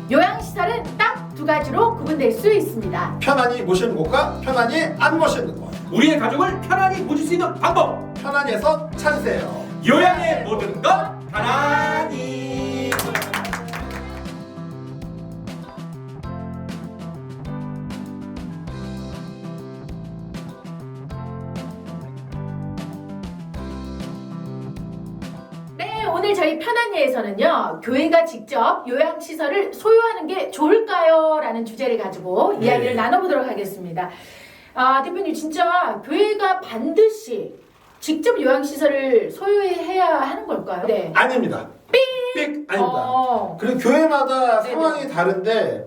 요양시설은 딱 두 가지로 구분될 수 있습니다. 편안히 모시는 곳과 편안히 안 모시는 곳. 우리의 가족을 편안히 모실 수 있는 방법. 편안히에서 찾으세요. 요양의 모든 것 편안히. 네, 오늘 저희 편안히에서는요, 교회가 직접 요양시설을 소유하는 게 좋을까요? 라는 주제를 가지고 이야기를 나눠보도록 하겠습니다. 대표님, 진짜 교회가 반드시 직접 요양시설을 소유해야 하는 걸까요? 네. 아닙니다. 삑! 아닙니다. 그리고 교회마다 네네. 상황이 다른데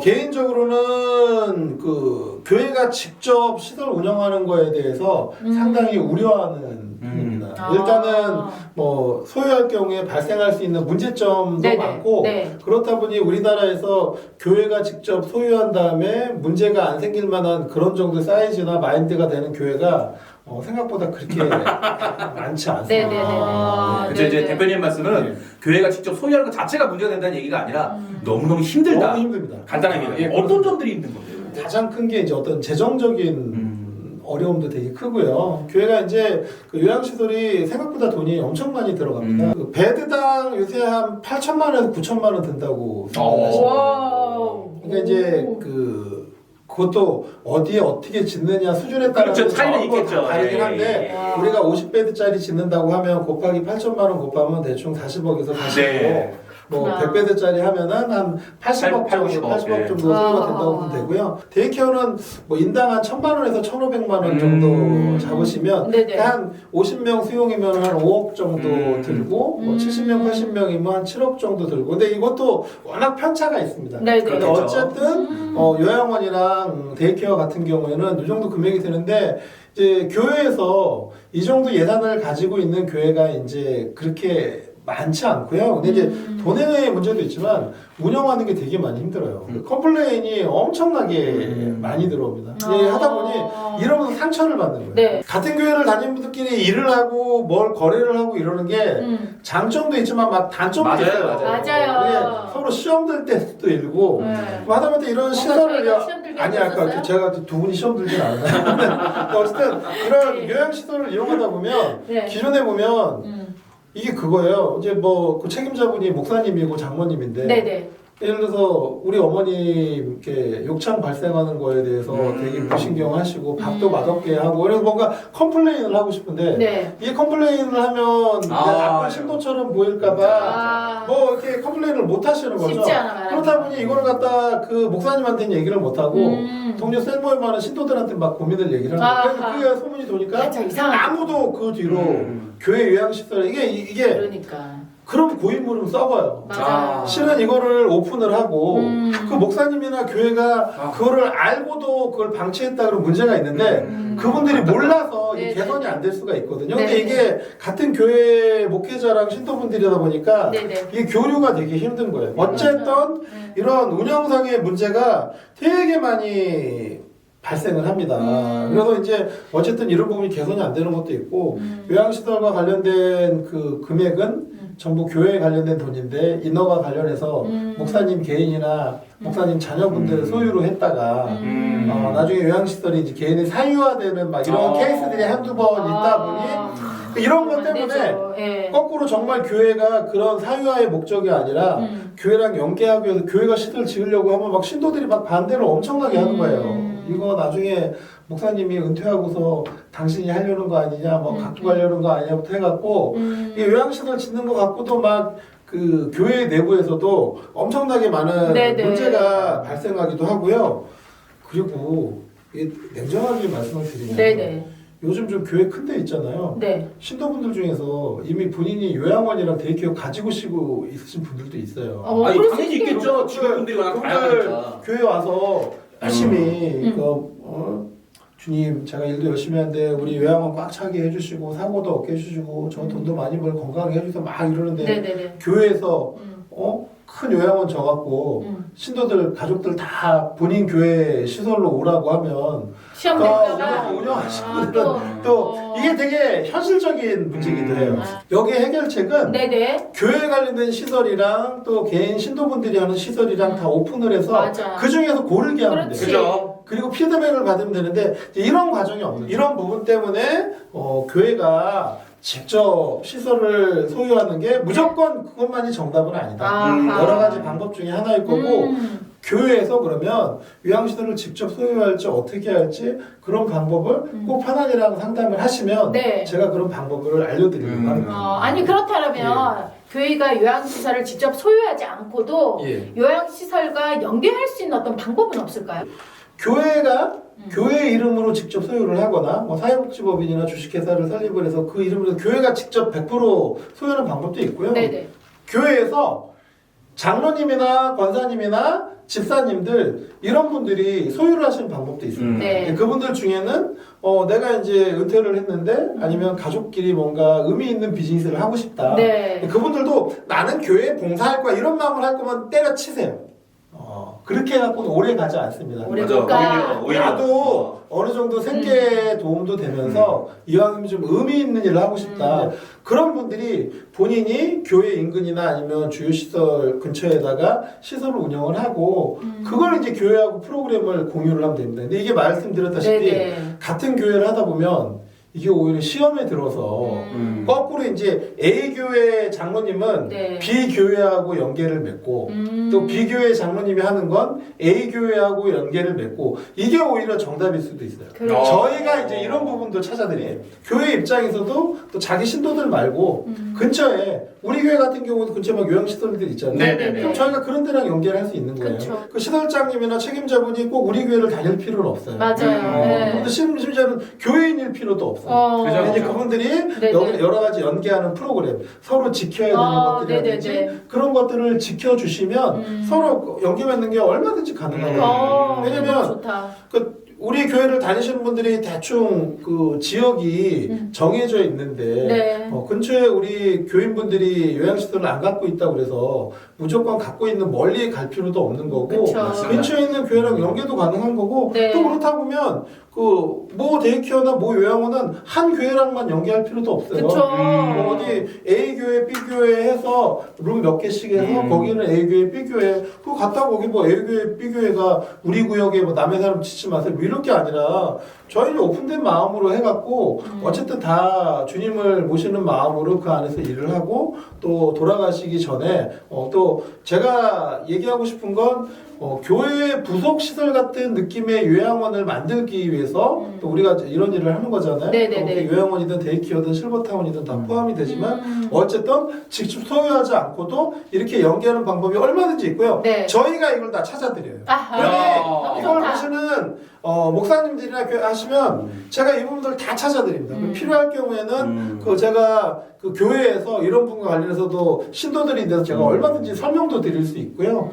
개인적으로는 그 교회가 직접 시설 운영하는 거에 대해서 상당히 우려하는 편입니다. 일단은 뭐 소유할 경우에 발생할 수 있는 문제점도 네네. 많고 네. 그렇다 보니 우리나라에서 교회가 직접 소유한 다음에 문제가 안 생길 만한 그런 정도의 사이즈나 마인드가 되는 교회가 생각보다 그렇게 많지 않습니다. 네네네. 그렇죠. 이제 네네. 대표님 말씀은 교회가 직접 소유하는 것 자체가 문제가 된다는 얘기가 아니라 너무너무 힘들다. 너무 힘듭니다. 간단하게 예, 어떤 그렇습니다. 점들이 힘든 건데요? 가장 큰 게 이제 어떤 재정적인 어려움도 되게 크고요. 교회가 이제 그 요양시설이 생각보다 돈이 엄청 많이 들어갑니다. 그 베드당 요새 한 8천만 원에서 9천만 원 든다고 생각하시면 돼요. 와우. 그러니까 이제 그것도 어디에 어떻게 짓느냐 수준에 따라서 그렇죠. 차이는 전부 다 있겠죠. 다르긴 한데 예. 우리가 50베드짜리 짓는다고 하면 곱하기 8천만 원 곱하면 대충 40억에서 45억. 네. 뭐 그렇구나. 100베드짜리 하면은 한 80억 정도, 80억 정도 소요가 된다고 보면 되고요. 데이케어는 뭐 인당 한 1,000만 원에서 1,500만 원 정도 잡으시면 네네. 한 50명 수용이면 한 5억 정도 들고 뭐 70명, 80명이면 한 7억 정도 들고. 근데 이것도 워낙 편차가 있습니다. 네네. 근데 그렇겠죠. 어쨌든 요양원이랑 데이케어 같은 경우에는 이 정도 금액이 드는데 이제 교회에서 이 정도 예산을 가지고 있는 교회가 이제 그렇게 많지 않고요. 근데 이제 돈의 문제도 있지만 운영하는 게 되게 많이 힘들어요. 컴플레인이 엄청나게 많이 들어옵니다. 이제 하다 보니 이러면서 상처를 받는 거예요. 네. 같은 교회를 다니는 분들끼리 일을 하고 뭘 거래를 하고 이러는 게 장점도 있지만 막 단점도 맞아요, 있어요. 맞아요. 이게 서로 시험 들 때도 일고 네. 하다못해 이런 시설을 저희가 시험 들게 아니 아까 하셨어요? 제가 두 분이 시험 들진 않았나요? 근데 어쨌든 이런 네. 요양 시설을 이용하다 보면 네. 기존에 보면 이게 그거예요. 이제 뭐 그 책임자분이 목사님이고 장모님인데 네네. 예를 들어서 우리 어머님 이렇게 욕창 발생하는 거에 대해서 되게 무신경하시고 밥도 맛없게 하고 그래서 뭔가 컴플레인을 하고 싶은데 네. 이 컴플레인을 하면 나쁜 신도처럼 보일까봐 뭐 이렇게 컴플레인을 못 하시는 거죠. 쉽지 않아. 그렇다 보니 이거를 갖다 그 목사님한테는 얘기를 못 하고 동료 셀모에 많은 신도들한테 막 고민을 얘기를 하는 거예요. 그래서 그게 소문이 도니까 진짜 이상하다. 아무도 그 뒤로 교회 요양시설 이게 그러니까. 그럼 고인물은 썩어요. 맞아요. 실은 이거를 오픈을 하고 그 목사님이나 교회가 그거를 알고도 그걸 방치했다 그러면 문제가 있는데 그분들이 몰라서 이게 네네. 개선이 안 될 수가 있거든요. 근데 네네. 이게 같은 교회 목회자랑 신도분들이다 보니까 네네. 이게 교류가 되게 힘든 거예요. 어쨌든 네. 이런 운영상의 문제가 되게 많이 발생을 합니다. 그래서 이제 어쨌든 이런 부분이 개선이 안 되는 것도 있고 요양시설과 관련된 그 금액은 전부 교회에 관련된 돈인데 인허가 관련해서 목사님 개인이나 목사님 자녀분들 소유로 했다가 나중에 요양시설이 이제 개인이 사유화되는 막 이런 케이스들이 한두 번 있다 보니 이런 것 때문에 네. 거꾸로 정말 교회가 그런 사유화의 목적이 아니라 교회랑 연계하기 위해서 교회가 시설 지으려고 하면 막 신도들이 막 반대를 엄청나게 하는 거예요. 이거 나중에 목사님이 은퇴하고서 당신이 하려는 거 아니냐, 뭐 갖고 가려는 거 아니냐부터 해갖고 이 요양시설 짓는 거 갖고도 막 그 교회 내부에서도 엄청나게 많은 네네. 문제가 발생하기도 하고요. 그리고 이게 냉정하게 말씀을 드리면 네네. 요즘 좀 교회 큰 데 있잖아요. 네. 신도분들 중에서 이미 본인이 요양원이랑 데이케어 가지고 시고 있으신 분들도 있어요. 아니 그럴 수 당연히 있겠네요. 있겠죠. 직원분들이 워낙 그분들 다양하니까. 교회 와서 열심히 주님 제가 일도 열심히 하는데 우리 요양원 꽉 차게 해주시고 사고도 없게 해주시고 저 돈도 많이 벌 건강하게 해주셔서 막 이러는데 네네네. 교회에서 큰 요양원 져갖고 신도들 가족들 다 본인 교회 시설로 오라고 하면 시험 될까봐. 운영하시는 아, 분들은 또 이게 되게 현실적인 문제이기도 해요. 여기 해결책은 네네. 교회 관련된 시설이랑 또 개인 신도분들이 하는 시설이랑 다 오픈을 해서 맞아. 그 중에서 고르게 하면 그렇지. 돼요. 그죠? 그리고 피드백을 받으면 되는데 이런 과정이 없는 이런 부분 때문에 교회가 직접 시설을 소유하는 게 무조건 그것만이 정답은 아니다. 아하. 여러 가지 방법 중에 하나일 거고 교회에서 그러면 요양시설을 직접 소유할지 어떻게 할지 그런 방법을 꼭 편안이랑 상담을 하시면 네. 제가 그런 방법을 알려드리려고 합니다. 아니 그렇다면 교회가 요양시설을 직접 소유하지 않고도 예. 요양시설과 연계할 수 있는 어떤 방법은 없을까요? 교회가 교회 이름으로 직접 소유를 하거나 뭐 사회복지법인이나 주식회사를 설립을 해서 그 이름으로 교회가 직접 100% 소유하는 방법도 있고요. 네네. 교회에서 장로님이나 권사님이나 집사님들 이런 분들이 소유를 하시는 방법도 있습니다. 네. 그분들 중에는 내가 이제 은퇴를 했는데 아니면 가족끼리 뭔가 의미 있는 비즈니스를 하고 싶다. 네. 그분들도 나는 교회에 봉사할 거야 이런 마음을 할 거면 때려치세요. 그렇게 해갖고는 오래 가지 않습니다. 오래 맞아. 못 가. 오히려. 그래도 어느 정도 생계에 도움도 되면서 이왕이면 좀 의미 있는 일을 하고 싶다. 그런 분들이 본인이 교회 인근이나 아니면 주요 시설 근처에다가 시설을 운영을 하고 그걸 이제 교회하고 프로그램을 공유를 하면 됩니다. 근데 이게 말씀드렸다시피 네네. 같은 교회를 하다 보면 이게 오히려 시험에 들어서 거꾸로 이제 A 교회 장로님은 네. B 교회하고 연계를 맺고 또 B 교회 장로님이 하는 건 A 교회하고 연계를 맺고 이게 오히려 정답일 수도 있어요. 그렇죠. 저희가 이제 이런 부분도 찾아드려요. 교회 입장에서도 또 자기 신도들 말고 근처에 우리 교회 같은 경우도 근처에 막 요양시설들 있잖아요. 네네네. 그럼 저희가 그런 데랑 연계를 할 수 있는 거예요. 그쵸. 그 시설장님이나 책임자분이 꼭 우리 교회를 다닐 필요는 없어요. 맞아요. 네. 근데 심지어는 교회인일 필요도 없어요. 그죠? 근데 이제 그분들이 네네. 여러 가지 연계하는 프로그램, 서로 지켜야 되는 것들이라든지 네네네. 그런 것들을 지켜주시면 서로 연계 맺는 게 얼마든지 가능하거든요. 왜냐면 너무 좋다. 우리 교회를 다니시는 분들이 대충 그 지역이 정해져 있는데 네. 근처에 우리 교인분들이 요양시설을 안 갖고 있다고 그래서 무조건 갖고 있는 멀리 갈 필요도 없는 거고 그쵸. 근처에 있는 교회랑 연계도 가능한 거고 네. 또 그렇다 보면 그 모 데이케어나 모 요양원은 한 교회랑만 연계할 필요도 없어요. 그쵸. 뭐 어디 A 교회, B 교회 해서 룸 몇 개씩 해서 거기는 A 교회, B 교회 그거 갔다 거기 뭐 A 교회, B 교회가 우리 구역에 뭐 남의 사람 치지 마세요 뭐 이럴 게 아니라 저희는 오픈된 마음으로 해갖고 어쨌든 다 주님을 모시는 마음으로 그 안에서 일을 하고 또 돌아가시기 전에 또 제가 얘기하고 싶은 건 교회 부속 시설 같은 느낌의 요양원을 만들기 위해서 또 우리가 이런 일을 하는 거잖아요. 네네네. 또 요양원이든 데이케어든 실버타운이든 다 포함이 되지만 어쨌든 직접 소유하지 않고도 이렇게 연계하는 방법이 얼마든지 있고요. 네. 저희가 이걸 다 찾아드려요. 아하. 너무 근데 이걸 좋다. 보시는 목사님들이나 하시면 제가 이 부분들 다 찾아드립니다. 필요할 경우에는 그 제가 그 교회에서 이런 부분과 관련해서도 신도들이 있는데 제가 얼마든지 설명도 드릴 수 있고요.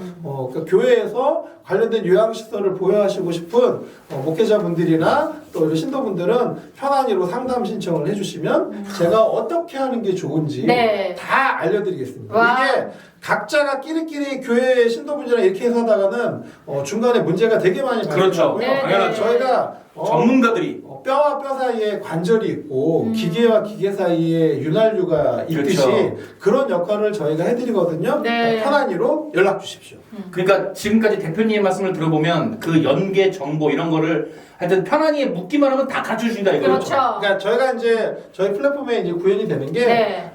그 교회에서 관련된 요양시설을 보유하시고 싶은 목회자분들이나 또 이런 신도분들은 편안히로 상담 신청을 해주시면 제가 어떻게 하는 게 좋은지 네. 다 알려드리겠습니다. 와. 이게 각자가 끼리끼리 교회 신도분들이랑 이렇게 해서 하다가는 중간에 문제가 되게 많이 그렇죠. 발생하고요. 네, 네. 저희가 전문가들이 뼈와 뼈 사이에 관절이 있고 기계와 기계 사이에 윤활유가 있듯이 그렇죠. 그런 역할을 저희가 해드리거든요. 네. 편안히로 연락 주십시오. 그러니까 지금까지 대표님의 말씀을 들어보면 그 연계 정보 이런 거를 하여튼 편안히 묻기만 하면 다 갖춰주신다 이거죠. 그렇죠. 그러니까 저희가 이제 저희 플랫폼에 이제 구현이 되는 게 네.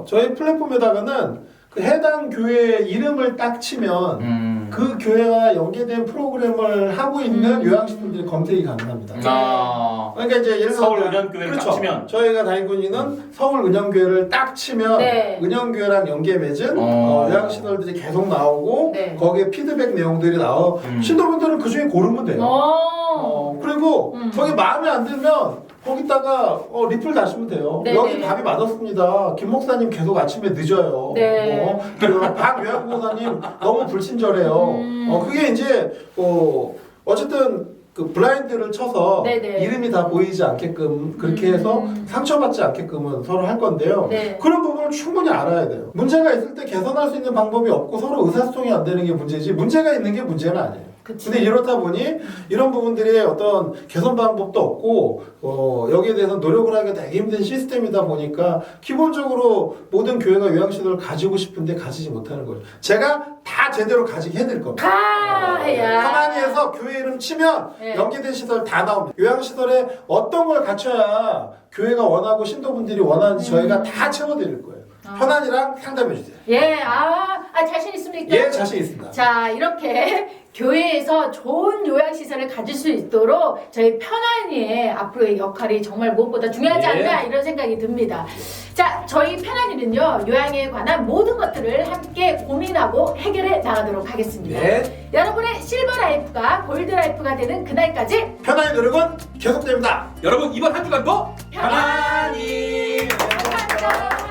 저희 플랫폼에다가는 그 해당 교회 이름을 딱 치면 그 교회와 연계된 프로그램을 하고 있는 요양시설들이 검색이 가능합니다. 그러니까 이제 예를 들어서 서울 은현교회를 그렇죠. 딱 치면 저희가 다니고 있는 서울 은현교회를 딱 치면 네. 은현교회랑 연계 맺은 요양시설들이 계속 나오고 네. 거기에 피드백 내용들이 나와 신도분들은 그 중에 고르면 돼요. 그리고 거기 마음에 안 들면 거기다가 리플 다시면 돼요. 네네. 여기 답이 맞았습니다. 김 목사님 계속 아침에 늦어요. 네. 박 요양보사님 너무 불친절해요. 그게 이제 어쨌든 그 블라인드를 쳐서 네네. 이름이 다 보이지 않게끔 그렇게 해서 상처받지 않게끔은 서로 할 건데요. 네. 그런 부분을 충분히 알아야 돼요. 문제가 있을 때 개선할 수 있는 방법이 없고 서로 의사소통이 안 되는 게 문제지 문제가 있는 게 문제는 아니에요. 그치. 근데 이렇다 보니 이런 부분들의 어떤 개선 방법도 없고 여기에 대해서 노력을 하기가 되게 힘든 시스템이다 보니까 기본적으로 모든 교회가 요양시설을 가지고 싶은데 가지지 못하는 거예요. 제가 다 제대로 가지게 해드릴 겁니다. 다 해야. 하나니에서 교회 이름 치면 네. 연계된 시설 다 나옵니다. 요양시설에 어떤 걸 갖춰야 교회가 원하고 신도분들이 원하는지 저희가 다 채워드릴 거예요. 편안이랑 상담해 주세요. 예, 자신 있습니까? 예, 자신 있습니다. 자, 이렇게 교회에서 좋은 요양시설을 가질 수 있도록 저희 편안이의 앞으로의 역할이 정말 무엇보다 중요하지 예. 않나 이런 생각이 듭니다. 자, 저희 편안이는요, 요양에 관한 모든 것들을 함께 고민하고 해결해 나가도록 하겠습니다. 네. 여러분의 실버 라이프가 골드 라이프가 되는 그날까지 편안의 노력은 계속됩니다. 여러분 이번 한 주간도 편안히 편안히 감사합니다.